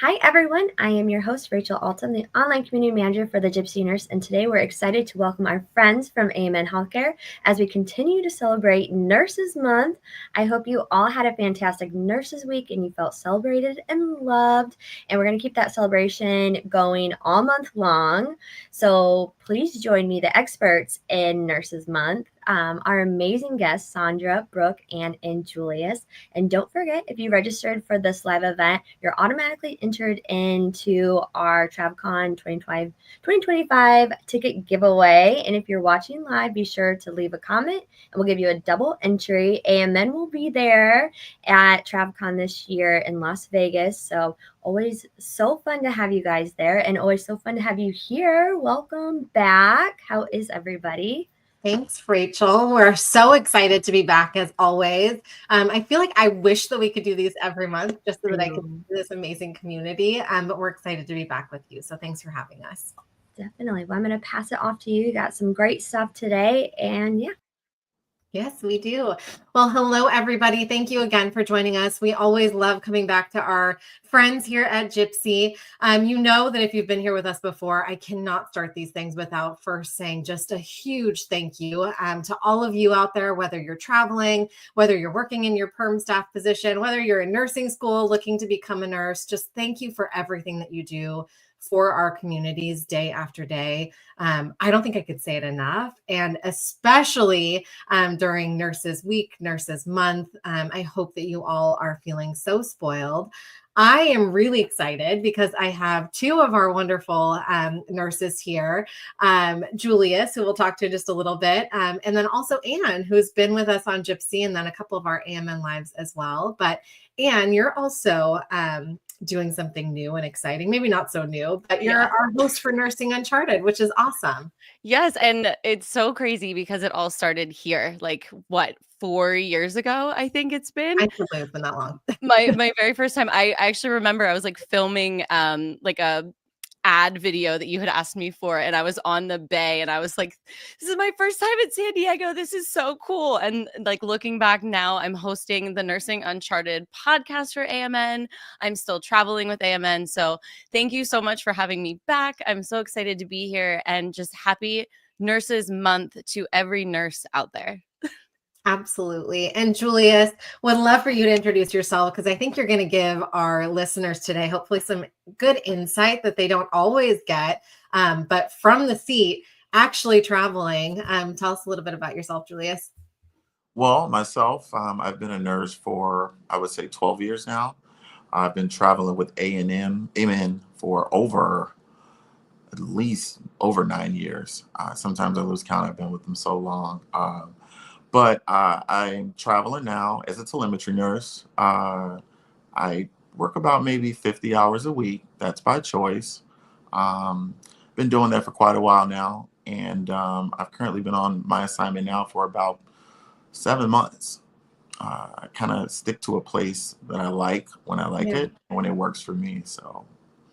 Hi everyone, I am your host Rachel Alton, the online community manager for the Gypsy Nurse, and today we're excited to welcome our friends from AMN Healthcare as we continue to celebrate Nurses Month. I hope you all had a fantastic Nurses Week and you felt celebrated and loved, and we're going to keep that celebration going all month long. So please join me, the experts in Nurses Month, our amazing guests, Saundra, Brooke, and Julius. And don't forget, if you registered for this live event, you're automatically entered into our TravCon 2025 ticket giveaway. And if you're watching live, be sure to leave a comment and we'll give you a double entry. AMN will be there at TravCon this year in Las Vegas. So always so fun to have you guys there and always so fun to have you here. Welcome back. How is everybody? Thanks, Rachel. We're so excited to be back as always. I feel like I wish that we could do these every month just so that I could see this amazing community. But we're excited to be back with you. So thanks for having us. Definitely. Well, I'm going to pass it off to you. You got some great stuff today. And yeah. Yes, we do. Well, hello, everybody. Thank you again for joining us. We always love coming back to our friends here at Gypsy. You know that if you've been here with us before, I cannot start these things without first saying just a huge thank you to all of you out there, whether you're traveling, whether you're working in your perm staff position, whether you're in nursing school looking to become a nurse. Just thank you for everything that you do for our communities day after day. I don't think I could say it enough. And especially during Nurses Week, Nurses Month, I hope that you all are feeling so spoiled. I am really excited because I have two of our wonderful nurses here, Julius, who we'll talk to in just a little bit, and then also Anne, who's been with us on Gypsy, and then a couple of our AMN lives as well. But Anne, you're also doing something new and exciting. Maybe not so new, but you're our host for Nursing Uncharted, which is awesome. Yes, and it's so crazy because it all started here, like, what, 4 years ago, I think it's been? I can't believe it's been that long. My very first time, I actually remember I was, like, filming, like, a ad video that you had asked me for, and I was on the bay, and I was like, "This is my first time in San Diego. This is so cool." And, like, looking back now, I'm hosting the Nursing Uncharted podcast for AMN. I'm still traveling with AMN, so thank you so much for having me back. I'm so excited to be here, and just happy Nurses Month to every nurse out there. Absolutely. And Julius, would love for you to introduce yourself because I think you're going to give our listeners today, hopefully, some good insight that they don't always get. But from the seat, actually traveling, tell us a little bit about yourself, Julius. Well, myself, I've been a nurse for, I would say, 12 years now. I've been traveling with AMN for at least over 9 years. Sometimes I lose count. I've been with them so long. But I'm traveling now as a telemetry nurse. I work about maybe 50 hours a week. That's by choice. Been doing that for quite a while now. And I've currently been on my assignment now for about 7 months. I kind of stick to a place that I like when I like it, when it works for me. So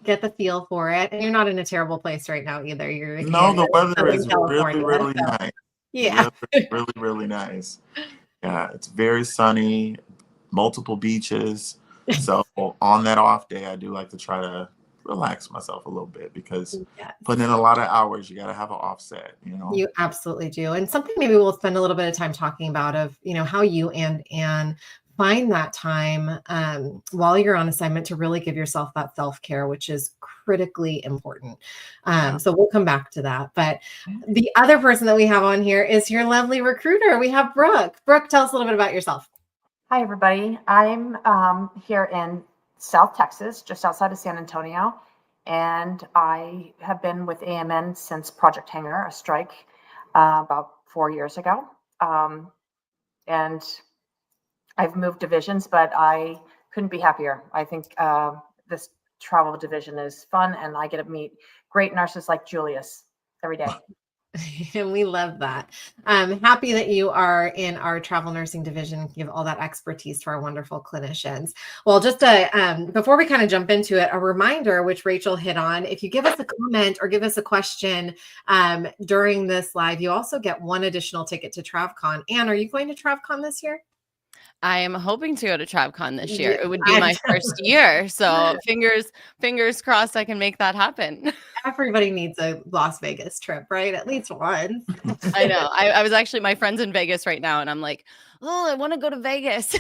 get the feel for it. And you're not in a terrible place right now either. No, the weather is really, really so. nice. Yeah. Really, really nice. Yeah, it's very sunny, multiple beaches. So on that off day, I do like to try to relax myself a little bit because putting in a lot of hours, you got to have an offset, you know? You absolutely do. And something maybe we'll spend a little bit of time talking about of, how you and Anne find that time while you're on assignment to really give yourself that self-care, which is critically important. So we'll come back to that. But the other person that we have on here is your lovely recruiter. We have Brooke. Brooke, tell us a little bit about yourself. Hi, everybody. I'm here in South Texas, just outside of San Antonio. And I have been with AMN since Project Hangar, a strike, about 4 years ago. And I've moved divisions, but I couldn't be happier. I think this travel division is fun, and I get to meet great nurses like Julius every day. And we love that. Happy that you are in our travel nursing division, give all that expertise to our wonderful clinicians. Well, just before we kind of jump into it, a reminder, which Rachel hit on, if you give us a comment or give us a question during this live, you also get one additional ticket to TravCon. Anne, are you going to TravCon this year? I am hoping to go to TravCon this year. Yeah, It would be my first year. So fingers crossed I can make that happen. everybody needs a Las Vegas trip, right? At least once. I know. I was actually, my friend's in Vegas right now, and I'm like, oh, I want to go to Vegas.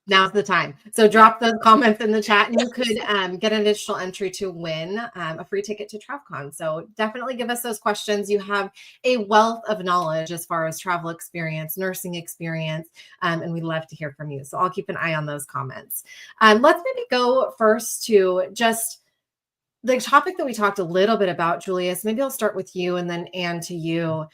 Now's the time. So drop those comments in the chat, and you could get an additional entry to win a free ticket to TravCon. So definitely give us those questions. You have a wealth of knowledge as far as travel experience, nursing experience, and we'd love to hear from you. So I'll keep an eye on those comments. Let's maybe go first to just the topic that we talked a little bit about, Julius. Maybe I'll start with you and then Anne to you.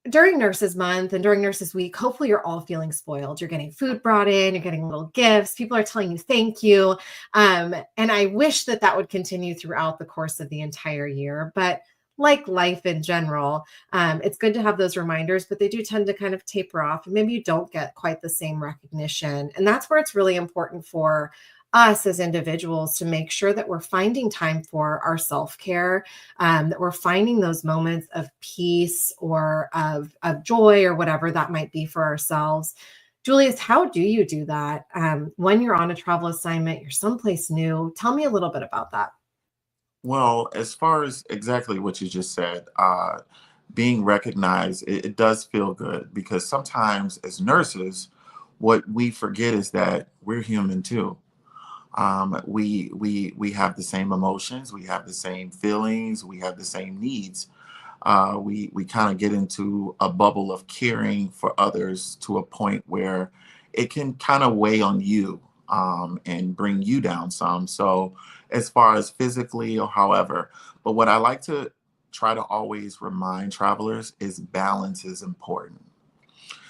During Nurses Month and during Nurses Week, hopefully you're all feeling spoiled. You're getting food brought in, you're getting little gifts, people are telling you thank you. And I wish that that would continue throughout the course of the entire year. But like life in general, it's good to have those reminders, but they do tend to kind of taper off. And maybe you don't get quite the same recognition. And that's where it's really important for us as individuals to make sure that we're finding time for our self-care, that we're finding those moments of peace or of joy or whatever that might be for ourselves. Julius, how do you do that when you're on a travel assignment, you're someplace new? Tell me a little bit about that. Well, as far as exactly what you just said, being recognized, it does feel good because sometimes as nurses, what we forget is that we're human too. We have the same emotions, we have the same feelings, we have the same needs. We kind of get into a bubble of caring for others to a point where it can kind of weigh on you and bring you down some. So as far as physically or however, but what I like to try to always remind travelers is balance is important.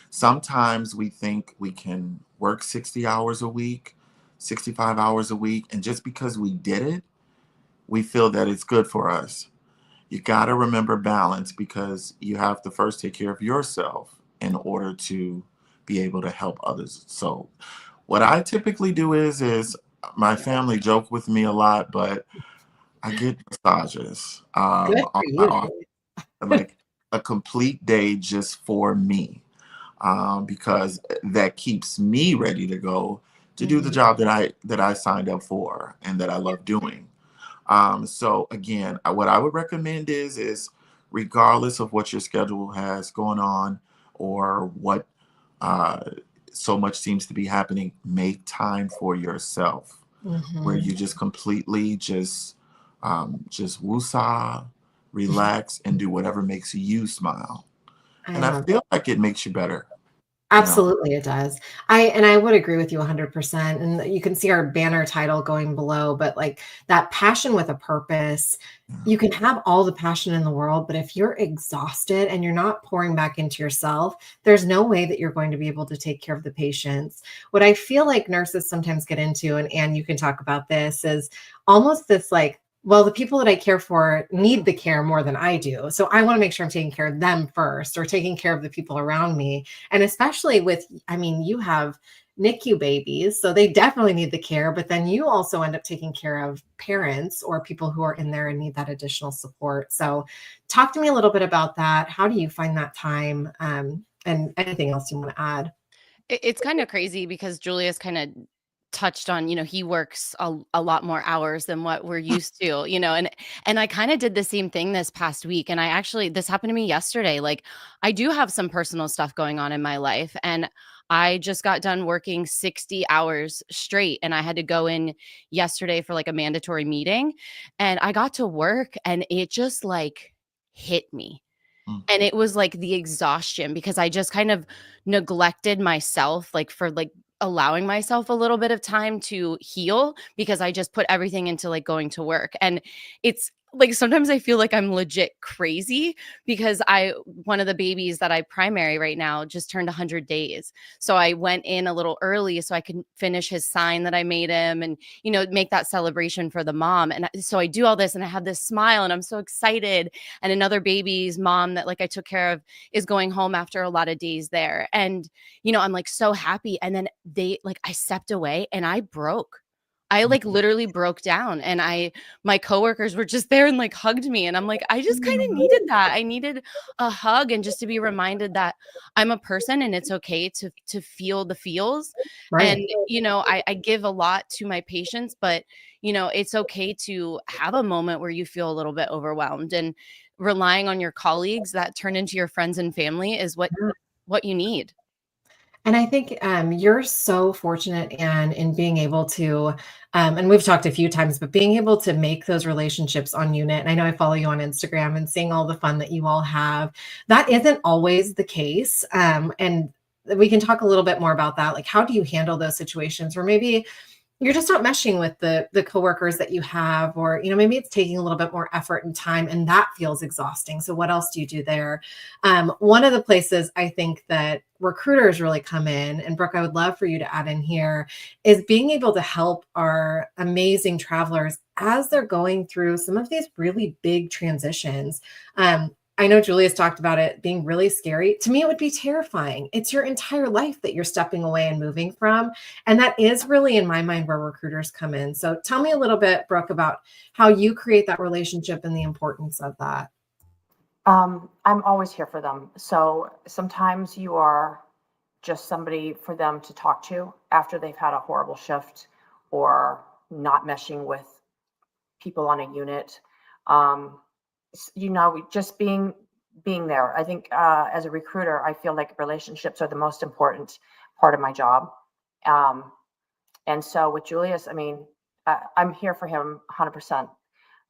Sometimes we think we can work 60 hours a week, 65 hours a week, and just because we did it, we feel that it's good for us. You got to remember balance because you have to first take care of yourself in order to be able to help others. So what I typically do is my family joke with me a lot, but I get massages Good for on my you, off, like a complete day just for me. Because that keeps me ready to go to do the job that I signed up for and that I love doing. So again, what I would recommend is regardless of what your schedule has going on or what so much seems to be happening, make time for yourself where you just completely just woosah, relax, and do whatever makes you smile. And I feel like it makes you better. Absolutely, it does. I would agree with you 100%. And you can see our banner title going below, but like that passion with a purpose, you can have all the passion in the world, but if you're exhausted and you're not pouring back into yourself, there's no way that you're going to be able to take care of the patients. What I feel like nurses sometimes get into, and you can talk about this, is almost this like, well, the people that I care for need the care more than I do. So I want to make sure I'm taking care of them first or taking care of the people around me. And especially with, I mean, you have NICU babies, so they definitely need the care, but then you also end up taking care of parents or people who are in there and need that additional support. So talk to me a little bit about that. How do you find that time? And anything else you want to add? It's kind of crazy because Julius kind of touched on, he works a lot more hours than what we're used to, and I kind of did the same thing this past week. And this happened to me yesterday. Like, I do have some personal stuff going on in my life, and I just got done working 60 hours straight, and I had to go in yesterday for like a mandatory meeting, and I got to work and it just like hit me. And it was like the exhaustion because I just kind of neglected myself, like for like allowing myself a little bit of time to heal because I just put everything into like going to work. And it's like sometimes I feel like I'm legit crazy because one of the babies that I primary right now just turned 100 days. So I went in a little early so I could finish his sign that I made him and, make that celebration for the mom. And so I do all this and I have this smile and I'm so excited. And another baby's mom that like I took care of is going home after a lot of days there. And, I'm like so happy. And then I stepped away and I broke. I like literally broke down, and my coworkers were just there and like hugged me. And I'm like, I just kind of needed that. I needed a hug, and just to be reminded that I'm a person and it's okay to feel the feels. And, Right. I give a lot to my patients, but, it's okay to have a moment where you feel a little bit overwhelmed, and relying on your colleagues that turn into your friends and family is what you need. And I think you're so fortunate, Anne, in being able to, and we've talked a few times, but being able to make those relationships on unit. And I know I follow you on Instagram and seeing all the fun that you all have. That isn't always the case. And we can talk a little bit more about that. Like, how do you handle those situations where maybe you're just not meshing with the coworkers that you have, or maybe it's taking a little bit more effort and time, and that feels exhausting. So what else do you do there? One of the places I think that recruiters really come in, and Brooke, I would love for you to add in here, is being able to help our amazing travelers as they're going through some of these really big transitions. I know Julius talked about it being really scary. To me, it would be terrifying. It's your entire life that you're stepping away and moving from. And that is really, in my mind, where recruiters come in. So tell me a little bit, Brooke, about how you create that relationship and the importance of that. I'm always here for them. So sometimes you are just somebody for them to talk to after they've had a horrible shift or not meshing with people on a unit. Just being there. I think as a recruiter, I feel like relationships are the most important part of my job. And so with Julius, I mean, I'm here for him 100%.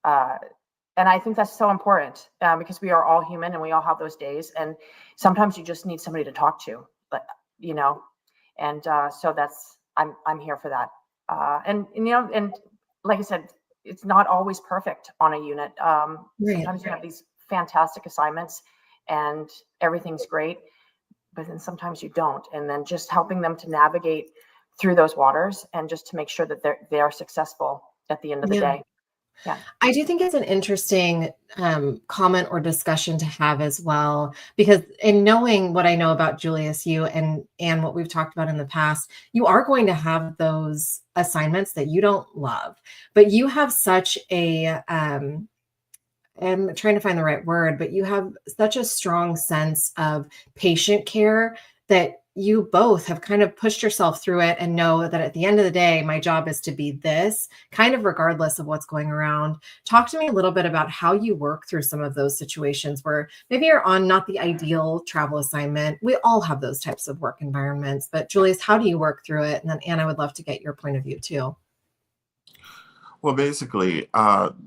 And I think that's so important because we are all human and we all have those days. And sometimes you just need somebody to talk to, and so I'm here for that. And like I said, it's not always perfect on a unit. Sometimes you have these fantastic assignments and everything's great, but then sometimes you don't. And then just helping them to navigate through those waters and just to make sure that they are successful at the end of the day. Yeah. I do think it's an interesting comment or discussion to have as well, because in knowing what I know about Julius, you and what we've talked about in the past, you are going to have those assignments that you don't love, but you have such a, I'm trying to find the right word, but you have such a strong sense of patient care that you both have kind of pushed yourself through it and know that at the end of the day, my job is to be this, kind of regardless of what's going around. Talk to me a little bit about how you work through some of those situations where maybe you're on not the ideal travel assignment. We all have those types of work environments, but Julius, how do you work through it? And then Anne, I would love to get your point of view too. Well, basically,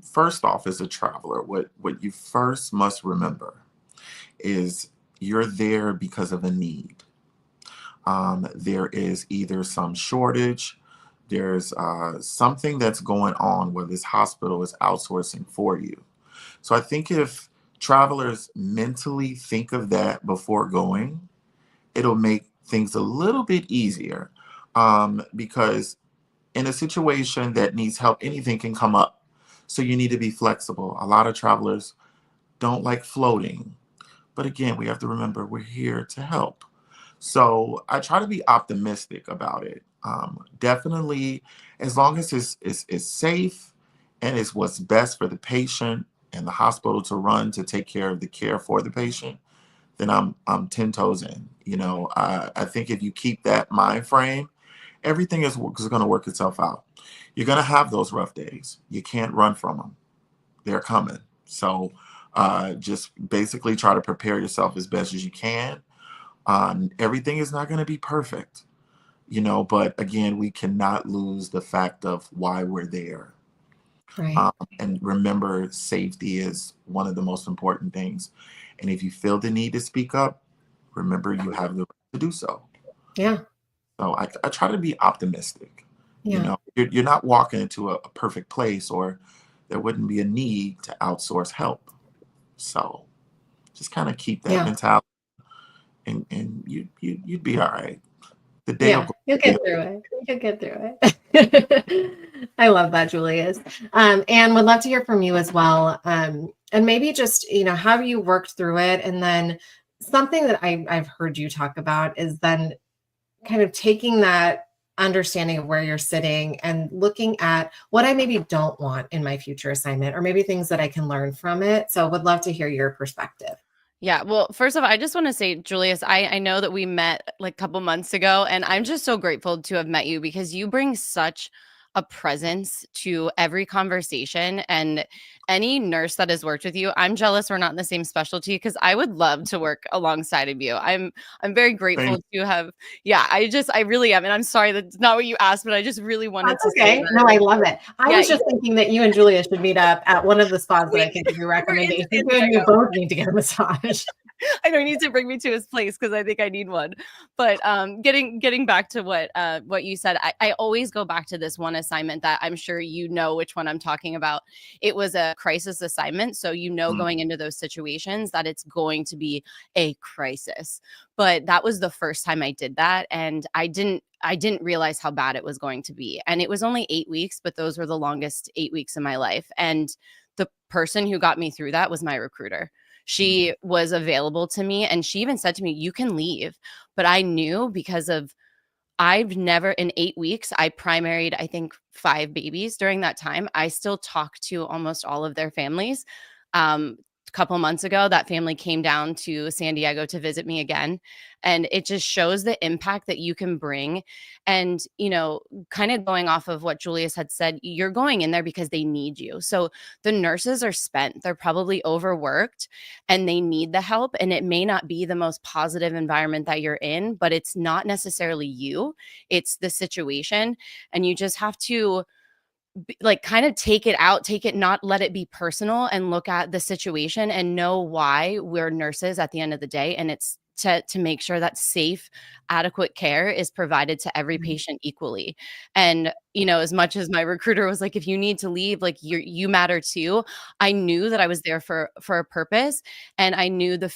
first off, as a traveler, what you first must remember is you're there because of a need. There is either some shortage, there's something that's going on where this hospital is outsourcing for you. So I think if travelers mentally think of that before going, it'll make things a little bit easier, because in a situation that needs help, anything can come up. So you need to be flexible. A lot of travelers don't like floating. But again, we have to remember we're here to help. So I try to be optimistic about it. Definitely, as long as it's safe and it's what's best for the patient and the hospital to run to take care of the care for the patient, then I'm 10 toes in. I think if you keep that mind frame, everything is going to work itself out. You're going to have those rough days. You can't run from them. They're coming. So just basically try to prepare yourself as best as you can. Everything is not going to be perfect, but again, we cannot lose the fact of why we're there. Right. And remember, safety is one of the most important things. And if you feel the need to speak up, remember you have the right to do so. Yeah. So I try to be optimistic. Yeah. You're not walking into a perfect place, or there wouldn't be a need to outsource help. So just kind of keep that mentality, and you'd be all right. The day will go. You'll get through it. You'll get through it. I love that, Julius. And would love to hear from you as well. And maybe just, how you worked through it. And then something that I've heard you talk about is then kind of taking that understanding of where you're sitting and looking at what I maybe don't want in my future assignment, or maybe things that I can learn from it. So would love to hear your perspective. Yeah. Well, first of all, I just want to say, Julius, I know that we met like a couple months ago, and I'm just so grateful to have met you because you bring such a presence to every conversation. And any nurse that has worked with you, I'm jealous we're not in the same specialty because I would love to work alongside of you. I'm very grateful to have, yeah, I really am. And I'm sorry that's not what you asked, but I just really wanted That's to say okay. that. No, I love it. I Yeah, was just thinking that you and Julia should meet up at one of the spas that I can give you recommendations. You and you both need to get a massage. I know he needs to bring me to his place because I think I need one. But getting back to what you said, I always go back to this one assignment that I'm sure you know which one I'm talking about. It was a crisis assignment, so going into those situations that it's going to be a crisis. But that was the first time I did that, and I didn't realize how bad it was going to be. And it was only 8 weeks, but those were the longest 8 weeks of my life. And the person who got me through that was my recruiter. She was available to me, and she even said to me, "You can leave." But I knew because of I've never in 8 weeks, I primaried, I think 5 babies during that time. I still talk to almost all of their families. A couple months ago, that family came down to San Diego to visit me again. And it just shows the impact that you can bring. And, kind of going off of what Julius had said, you're going in there because they need you. So the nurses are spent. They're probably overworked and they need the help. And it may not be the most positive environment that you're in, but it's not necessarily you, it's the situation. And you just have to kind of take it, not let it be personal, and look at the situation and know why we're nurses at the end of the day. And it's to make sure that safe, adequate care is provided to every patient equally. And, as much as my recruiter was like, if you need to leave, like you matter too. I knew that I was there for a purpose. And I knew the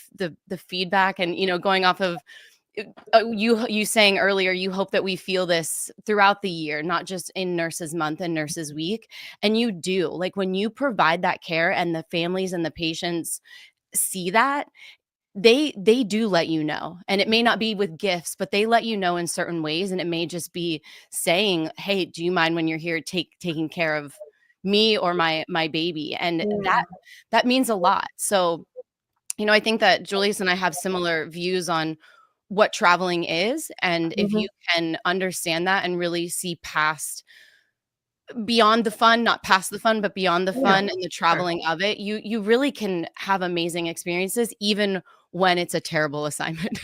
feedback and, going off of you saying earlier, you hope that we feel this throughout the year, not just in Nurses Month and Nurses Week. And you do, like when you provide that care and the families and the patients see that, they do let you know. And it may not be with gifts, but they let you know in certain ways. And it may just be saying, "Hey, do you mind when you're here taking care of me or my baby?" And that means a lot. So I think that Julius and I have similar views on what traveling is. And if you can understand that and really see beyond the fun, not past the fun, but beyond the fun and the traveling of it, you really can have amazing experiences, even when it's a terrible assignment.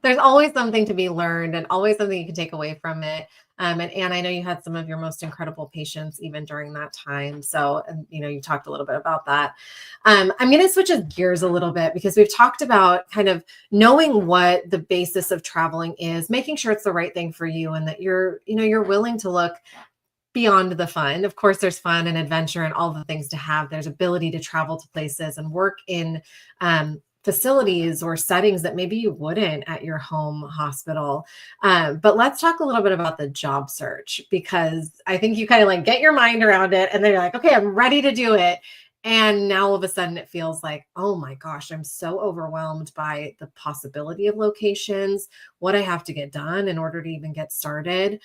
There's always something to be learned and always something you can take away from it. And Anne, I know you had some of your most incredible patients even during that time. So, you talked a little bit about that. I'm going to switch gears a little bit because we've talked about kind of knowing what the basis of traveling is, making sure it's the right thing for you, and that you're willing to look beyond the fun. Of course, there's fun and adventure and all the things to have. There's ability to travel to places and work in facilities or settings that maybe you wouldn't at your home hospital. But let's talk a little bit about the job search, because I think you kind of like get your mind around it and then you're like, okay, I'm ready to do it. And now all of a sudden it feels like, oh my gosh, I'm so overwhelmed by the possibility of locations, what I have to get done in order to even get started.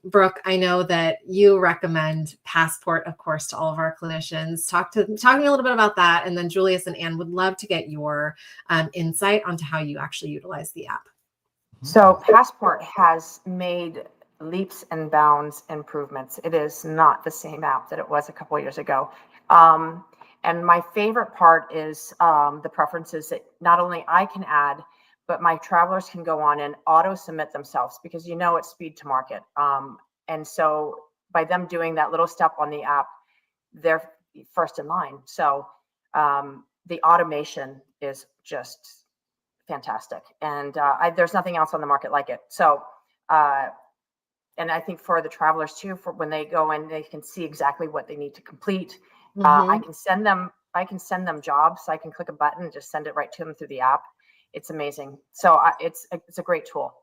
Brooke, I know that you recommend Passport, of course, to all of our clinicians. Talk to me a little bit about that. And then Julius and Anne would love to get your insight onto how you actually utilize the app. So Passport has made leaps and bounds improvements. It is not the same app that it was a couple of years ago. And my favorite part is the preferences that not only I can add, but my travelers can go on and auto submit themselves, because it's speed to market. And so by them doing that little step on the app, they're first in line. So the automation is just fantastic. And there's nothing else on the market like it. So and I think for the travelers too, for when they go in, they can see exactly what they need to complete. I can send them jobs. I can click a button and just send it right to them through the app. It's amazing. So it's a great tool.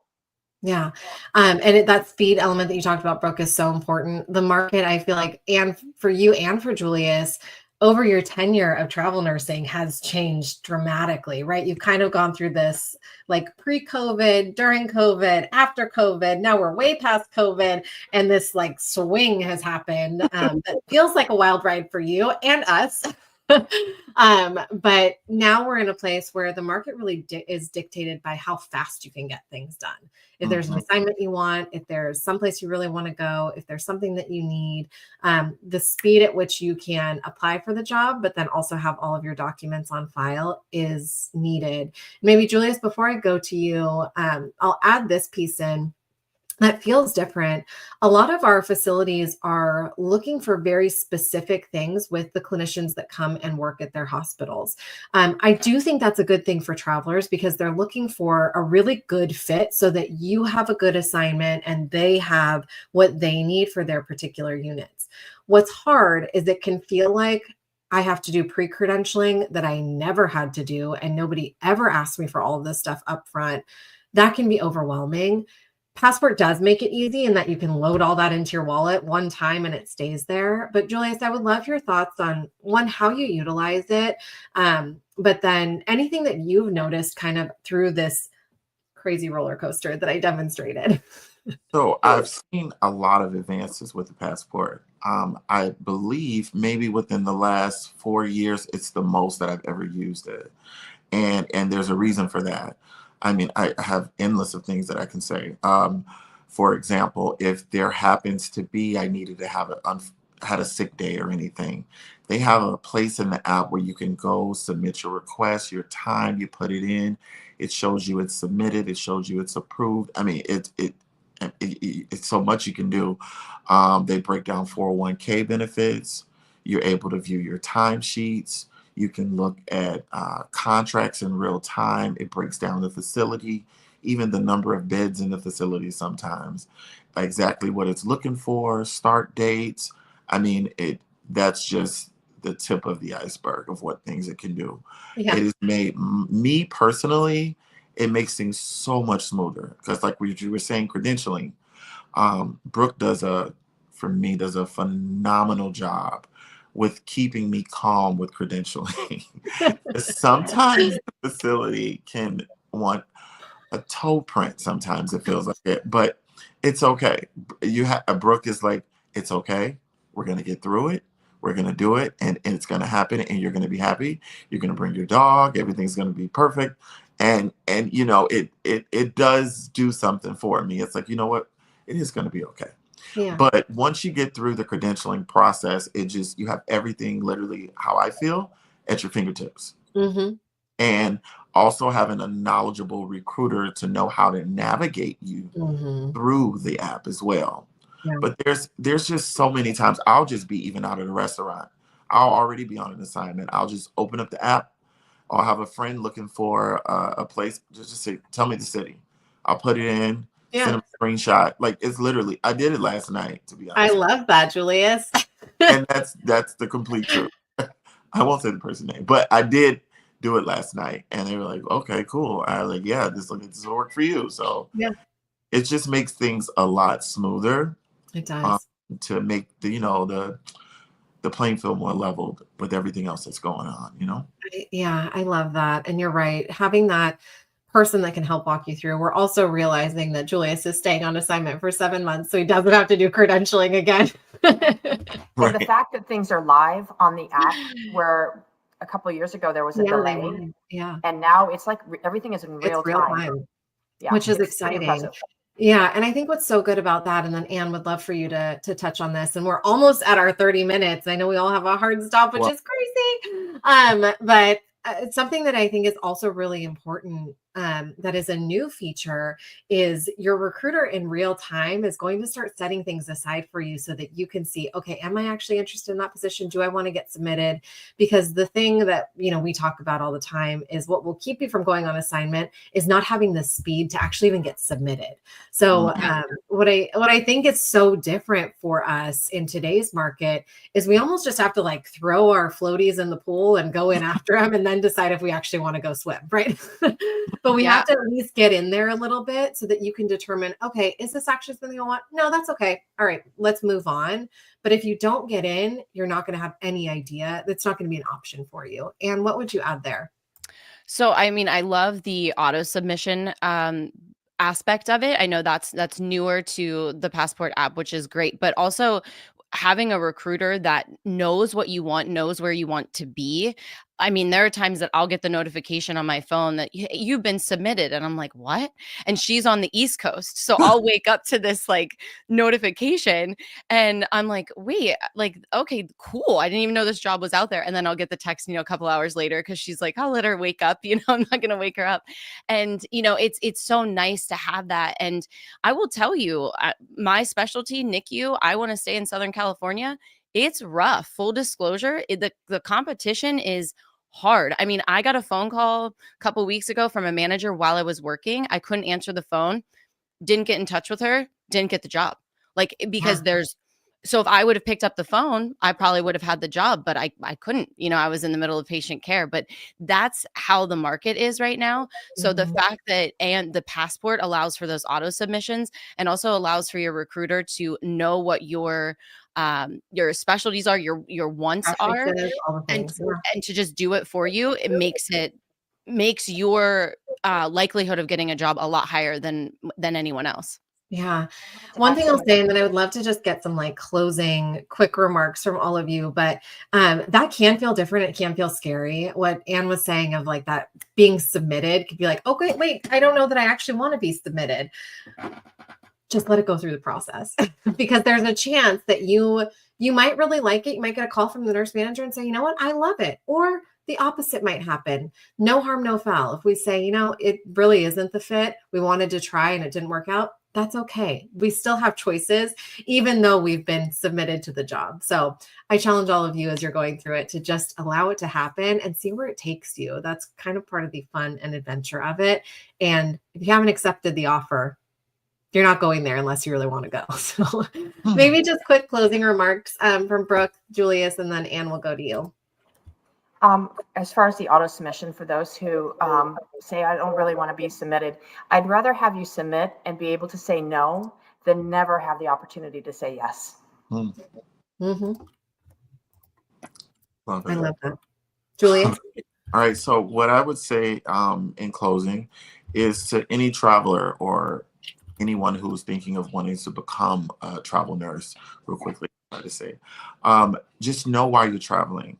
Yeah. And that speed element that you talked about, Brooke, is so important. The market, I feel like, and for you and for Julius, over your tenure of travel nursing has changed dramatically, right? You've kind of gone through this like pre-COVID, during COVID, after COVID. Now we're way past COVID, and this like swing has happened that feels like a wild ride for you and us. But now we're in a place where the market really is dictated by how fast you can get things done. If there's an assignment you want, if there's someplace you really want to go, if there's something that you need, the speed at which you can apply for the job, but then also have all of your documents on file is needed. Maybe Julius, before I go to you, I'll add this piece in. That feels different. A lot of our facilities are looking for very specific things with the clinicians that come and work at their hospitals. I do think that's a good thing for travelers because they're looking for a really good fit so that you have a good assignment and they have what they need for their particular units. What's hard is it can feel like I have to do pre-credentialing that I never had to do, and nobody ever asked me for all of this stuff up front. That can be overwhelming. Passport does make it easy in that you can load all that into your wallet one time and it stays there. But Julius, I would love your thoughts on one, how you utilize it, but then anything that you've noticed kind of through this crazy roller coaster that I demonstrated. So I've seen a lot of advances with the Passport. I believe maybe within the last 4 years, it's the most that I've ever used it. And there's a reason for that. I mean, I have endless of things that I can say. For example, if there happens to be, I needed to have had a sick day or anything, they have a place in the app where you can go submit your request, your time, you put it in, it shows you it's submitted, it shows you it's approved. I mean, it's so much you can do. They break down 401k benefits. You're able to view your timesheets. You can look at contracts in real time. It breaks down the facility, even the number of beds in the facility sometimes, exactly what it's looking for, start dates. I mean, that's just the tip of the iceberg of what things it can do. Yeah. It has made me personally, it makes things so much smoother because like you were saying, credentialing, Brooke does a phenomenal job with keeping me calm with credentialing. Sometimes the facility can want a toe print. Sometimes it feels like it, but it's okay. Brooke is like, it's okay. We're going to get through it. We're going to do it. And it's going to happen. And you're going to be happy. You're going to bring your dog. Everything's going to be perfect. And you know, it does do something for me. It's like, you know what? It is going to be okay. Yeah. But once you get through the credentialing process, you have everything literally how I feel at your fingertips. And also having a knowledgeable recruiter to know how to navigate you through the app as well. Yeah. But there's just so many times I'll just be even out of the restaurant. I'll already be on an assignment. I'll just open up the app. I'll have a friend looking for a place. Just say, tell me the city. I'll put it in. Yeah. Send them a screenshot. Like it's literally, I did it last night, to be honest. I love that, Julius. And that's the complete truth. I won't say the person's name, but I did do it last night. And they were like, okay, cool. I was like, yeah, this will work for you. So yeah, it just makes things a lot smoother. It does. To make the playing field more leveled with everything else that's going on, you know? Yeah, I love that. And you're right. Having that person that can help walk you through. We're also realizing that Julius is staying on assignment for 7 months, so he doesn't have to do credentialing again. Right. And the fact that things are live on the app, where a couple of years ago there was a delay, and now it's like everything is in real time. Yeah, which is exciting. Yeah, and I think what's so good about that, and then Anne would love for you to touch on this, and we're almost at our 30 minutes. I know we all have a hard stop, which is crazy, but something that I think is also really important that is a new feature is your recruiter in real time is going to start setting things aside for you so that you can see, okay, am I actually interested in that position? Do I want to get submitted? Because the thing that, we talk about all the time is what will keep you from going on assignment is not having the speed to actually even get submitted. So what I think is so different for us in today's market is we almost just have to like throw our floaties in the pool and go in after them and then decide if we actually want to go swim, right? but we Yeah. have to at least get in there a little bit so that you can determine, okay, is this actually something I want? No, that's okay. All right, let's move on. But if you don't get in, you're not going to have any idea. That's not going to be an option for you. And what would you add there? So, I mean, I love the auto submission aspect of it. I know that's newer to the Passport app, which is great, but also having a recruiter that knows what you want, knows where you want to be. I mean, there are times that I'll get the notification on my phone that you've been submitted. And I'm like, what? And she's on the East Coast. So I'll wake up to this like notification and I'm like, wait, like, okay, cool. I didn't even know this job was out there. And then I'll get the text, a couple hours later because she's like, I'll let her wake up. I'm not going to wake her up. And, it's so nice to have that. And I will tell you, my specialty, NICU, I want to stay in Southern California. It's rough. Full disclosure, the competition is hard. I mean, I got a phone call a couple weeks ago from a manager while I was working. I couldn't answer the phone, didn't get in touch with her, didn't get the job. Like, because so if I would have picked up the phone, I probably would have had the job, but I couldn't, I was in the middle of patient care, but that's how the market is right now. So the fact that, and the Passport allows for those auto submissions and also allows for your recruiter to know what your specialties are, your wants are, and to just do it for you. It makes your likelihood of getting a job a lot higher than anyone else. Yeah. One thing I'll say, and then I would love to just get some like closing quick remarks from all of you, but that can feel different. It can feel scary. What Anne was saying of like that being submitted could be like, okay, wait, I don't know that I actually want to be submitted. Just let it go through the process because there's a chance that you might really like it. You might get a call from the nurse manager and say, you know what, I love it. Or the opposite might happen. No harm, no foul. If we say, it really isn't the fit, we wanted to try and it didn't work out, that's okay. We still have choices, even though we've been submitted to the job. So I challenge all of you as you're going through it to just allow it to happen and see where it takes you. That's kind of part of the fun and adventure of it. And if you haven't accepted the offer, you're not going there unless you really want to go. So maybe just quick closing remarks from Brooke, Julius, and then Anne will go to you. As far as the auto submission, for those who say, I don't really want to be submitted, I'd rather have you submit and be able to say no than never have the opportunity to say yes. Mm-hmm. I love that. Julius? All right. So what I would say in closing is to any traveler or anyone who's thinking of wanting to become a travel nurse, real quickly, I to say, just know why you're traveling.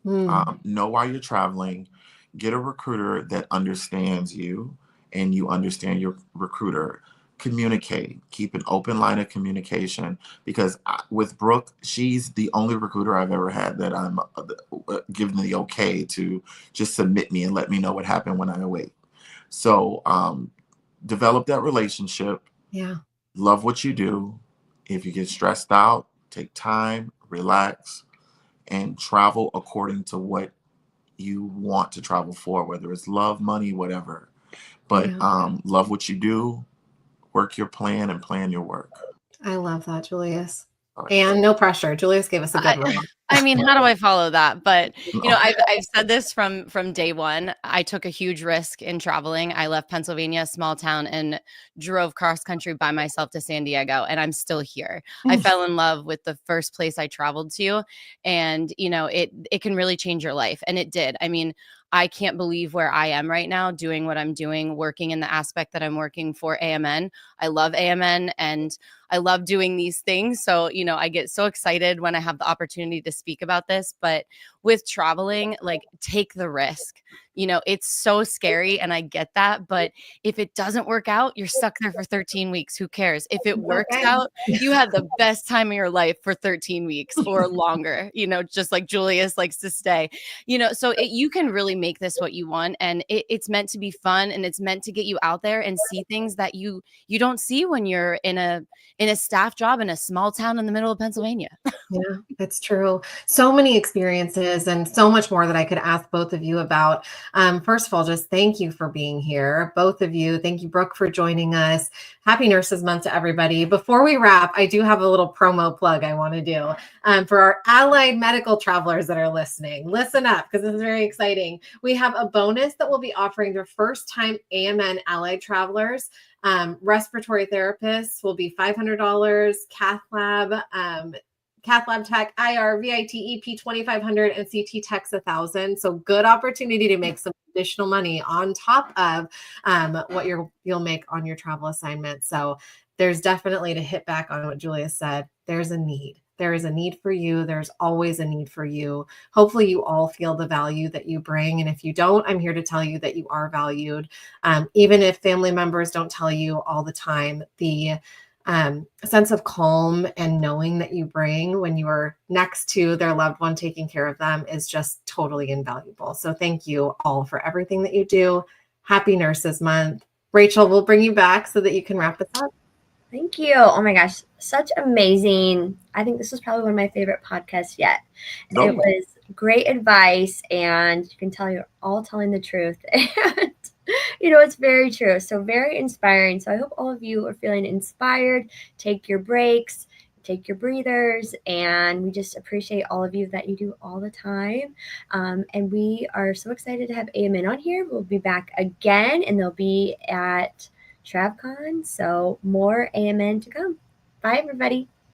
Know why you're traveling. Get a recruiter that understands you and you understand your recruiter. Communicate. Keep an open line of communication, because with Brooke, she's the only recruiter I've ever had that I'm given the okay to just submit me and let me know what happened when I await. So develop that relationship. Yeah. Love what you do. If you get stressed out, take time, relax, and travel according to what you want to travel for, whether it's love, money, whatever. But love what you do, work your plan, and plan your work. I love that, Julius. And no pressure. Julius gave us a good one. I mean, how do I follow that? But I've said this from day one. I took a huge risk in traveling. I left Pennsylvania, a small town, and drove cross country by myself to San Diego, and I'm still here. I fell in love with the first place I traveled to, and it can really change your life, and it did. I mean, I can't believe where I am right now, doing what I'm doing, working in the aspect that I'm working for AMN. I love AMN and I love doing these things. So, I get so excited when I have the opportunity to speak about this. But with traveling, like, take the risk. It's so scary and I get that. But if it doesn't work out, you're stuck there for 13 weeks. Who cares? If it works out, you had the best time of your life for 13 weeks or longer, just like Julius likes to stay, so you can really make this what you want. And it's meant to be fun, and it's meant to get you out there and see things that you don't see when you're in a staff job in a small town in the middle of Pennsylvania. Yeah, that's true. So many experiences. challenges, and so much more that I could ask both of you about. First of all, just thank you for being here, both of you. Thank you, Brooke, for joining us. Happy Nurses Month to everybody. Before we wrap, I do have a little promo plug I want to do for our allied medical travelers that are listening. Listen up, because this is very exciting. We have a bonus that we'll be offering the first-time AMN allied travelers. Respiratory therapists will be $500, cath lab tech, IR, VIT, EP 2,500, and CT techs 1,000. So good opportunity to make some additional money on top of what you'll make on your travel assignment. So there's definitely, to hit back on what Julius said, there's a need. There is a need for you. There's always a need for you. Hopefully you all feel the value that you bring. And if you don't, I'm here to tell you that you are valued. Even if family members don't tell you all the time, the sense of calm and knowing that you bring when you are next to their loved one taking care of them is just totally invaluable. So thank you all for everything that you do. Happy Nurses Month. Rachel, we'll bring you back so that you can wrap this up. Thank you. Oh my gosh, such amazing. I think this was probably one of my favorite podcasts yet. No. It was great advice, and you can tell you're all telling the truth. And it's very true. So very inspiring. So I hope all of you are feeling inspired. Take your breaks, take your breathers, and we just appreciate all of you that you do all the time. And we are so excited to have AMN on here. We'll be back again, and they'll be at TravCon. So more AMN to come. Bye, everybody.